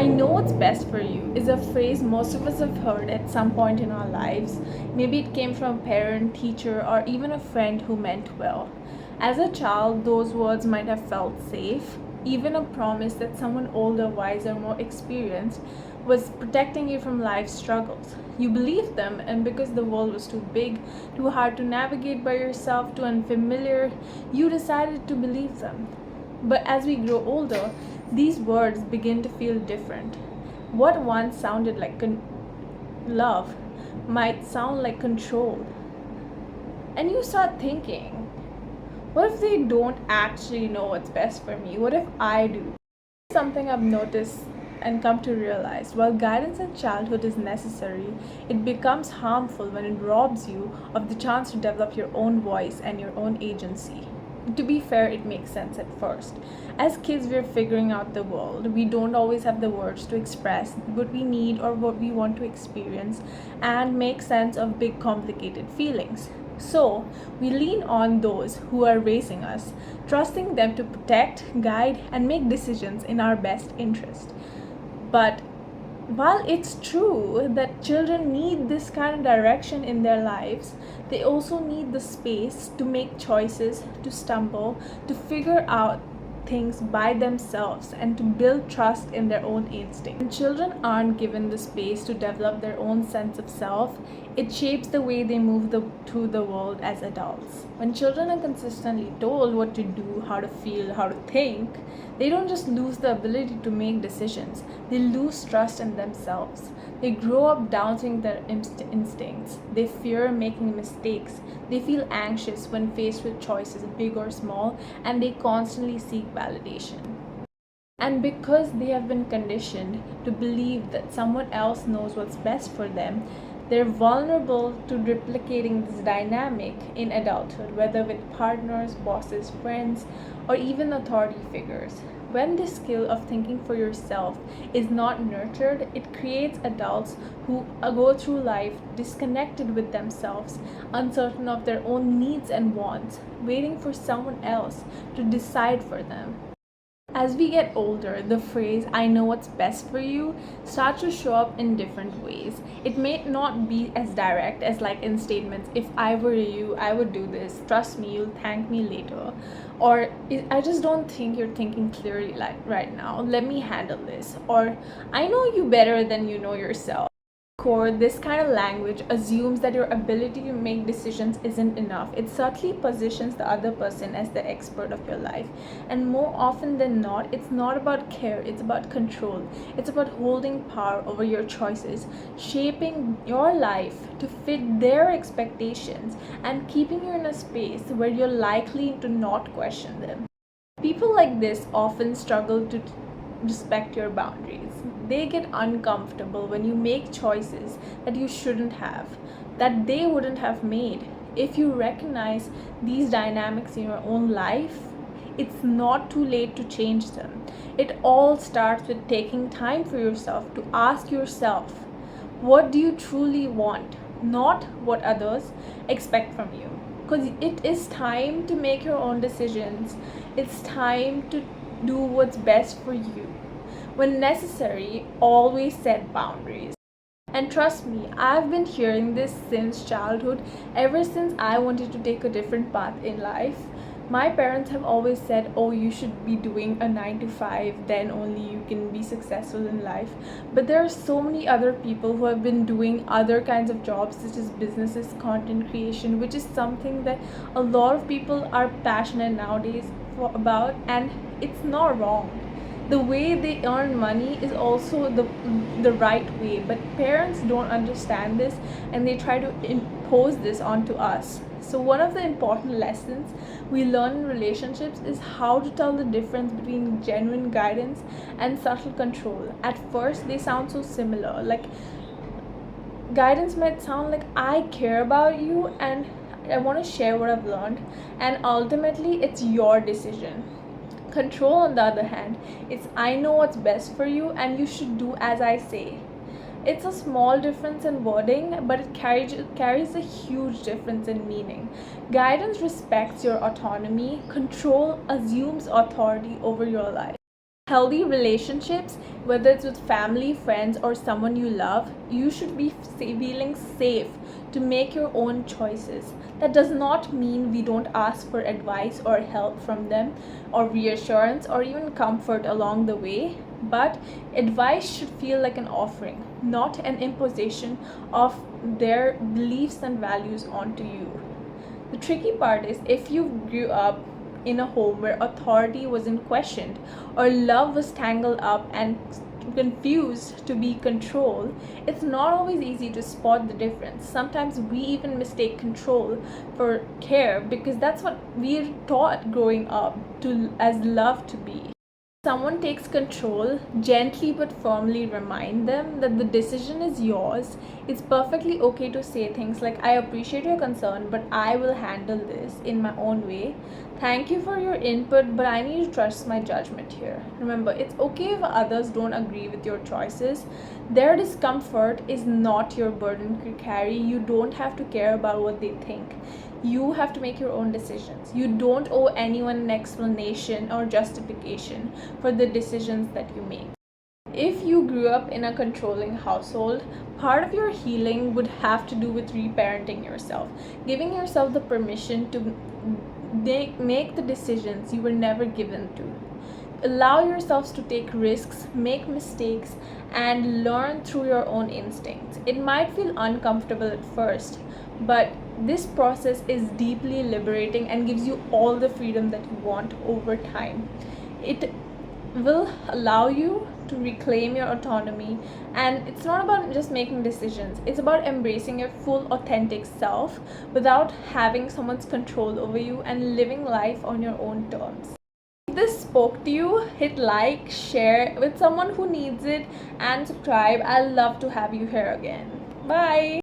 I know what's best for you is a phrase most of us have heard at some point in our lives. Maybe it came from a parent, teacher, or even a friend who meant well. As a child, those words might have felt safe, even a promise that someone older, wiser, more experienced was protecting you from life's struggles. You believed them, and because the world was too big, too hard to navigate by yourself, too unfamiliar, you decided to believe them. But as we grow older, these words begin to feel different. What once sounded like love might sound like control. And you start thinking, what if they don't actually know what's best for me? What if I do? Something I've noticed and come to realize while guidance in childhood is necessary, it becomes harmful when it robs you of the chance to develop your own voice and your own agency. To be fair, it makes sense at first. As kids, we're figuring out the world. We don't always have the words to express what we need or what we want to experience and make sense of big, complicated feelings. So, we lean on those who are raising us, trusting them to protect, guide, and make decisions in our best interest. But while it's true that children need this kind of direction in their lives, they also need the space to make choices, to stumble, to figure out things by themselves, and to build trust in their own instinct. When children aren't given the space to develop their own sense of self, it shapes the way they move through the world as adults. When children are consistently told what to do, how to feel, how to think, they don't just lose the ability to make decisions, they lose trust in themselves. They grow up doubting their instincts. They fear making mistakes. They feel anxious when faced with choices, big or small, and they constantly seek validation. And because they have been conditioned to believe that someone else knows what's best for them, they're vulnerable to replicating this dynamic in adulthood, whether with partners, bosses, friends, or even authority figures. When this skill of thinking for yourself is not nurtured, it creates adults who go through life disconnected with themselves, uncertain of their own needs and wants, waiting for someone else to decide for them. As we get older, the phrase, I know what's best for you, starts to show up in different ways. It may not be as direct as like in statements, if I were you, I would do this, trust me, you'll thank me later. Or, I just don't think you're thinking clearly like right now, let me handle this. Or, I know you better than you know yourself. Core, this kind of language assumes that your ability to make decisions isn't enough. It subtly positions the other person as the expert of your life. And more often than not, it's not about care, it's about control. It's about holding power over your choices, shaping your life to fit their expectations, and keeping you in a space where you're likely to not question them. People like this often struggle to respect your boundaries. They get uncomfortable when you make choices that you shouldn't have, that they wouldn't have made. If you recognize these dynamics in your own life, it's not too late to change them. It all starts with taking time for yourself to ask yourself, what do you truly want, not what others expect from you? Because it is time to make your own decisions. It's time to do what's best for you. When necessary, always set boundaries. And trust me, I've been hearing this since childhood, ever since I wanted to take a different path in life. My parents have always said, oh, you should be doing a 9 to 5, then only you can be successful in life. But there are so many other people who have been doing other kinds of jobs, such as businesses, content creation, which is something that a lot of people are passionate nowadays about, and it's not wrong. The way they earn money is also the right way, but parents don't understand this and they try to impose this onto us. So one of the important lessons we learn in relationships is how to tell the difference between genuine guidance and subtle control. At first they sound so similar, like guidance might sound like I care about you and I want to share what I've learned, and ultimately it's your decision. Control, on the other hand, it's I know what's best for you and you should do as I say. It's a small difference in wording, but it carries a huge difference in meaning. Guidance respects your autonomy, control assumes authority over your life. Healthy relationships, whether it's with family, friends, or someone you love, you should be feeling safe to make your own choices. That does not mean we don't ask for advice or help from them, or reassurance, or even comfort along the way. But advice should feel like an offering, not an imposition of their beliefs and values onto you. The tricky part is if you grew up in a home where authority wasn't questioned or love was tangled up and confused to be control, it's not always easy to spot the difference. Sometimes we even mistake control for care because that's what we're taught growing up to as love to be. Someone takes control, gently but firmly remind them that the decision is yours. It's perfectly okay to say things like, I appreciate your concern, but I will handle this in my own way. Thank you for your input, but I need to trust my judgment here. Remember, it's okay if others don't agree with your choices. Their discomfort is not your burden to carry. You don't have to care about what they think. You have to make your own decisions. You don't owe anyone an explanation or justification for the decisions that you make. If you grew up in a controlling household, part of your healing would have to do with reparenting yourself, giving yourself the permission to make the decisions you were never given to. Allow yourselves to take risks, make mistakes, and learn through your own instincts. It might feel uncomfortable at first, but this process is deeply liberating and gives you all the freedom that you want over time. It will allow you to reclaim your autonomy, and it's not about just making decisions, it's about embracing your full authentic self without having someone's control over you and living life on your own terms. If this spoke to you, hit like, share with someone who needs it, and subscribe. I'd love to have you here again. Bye.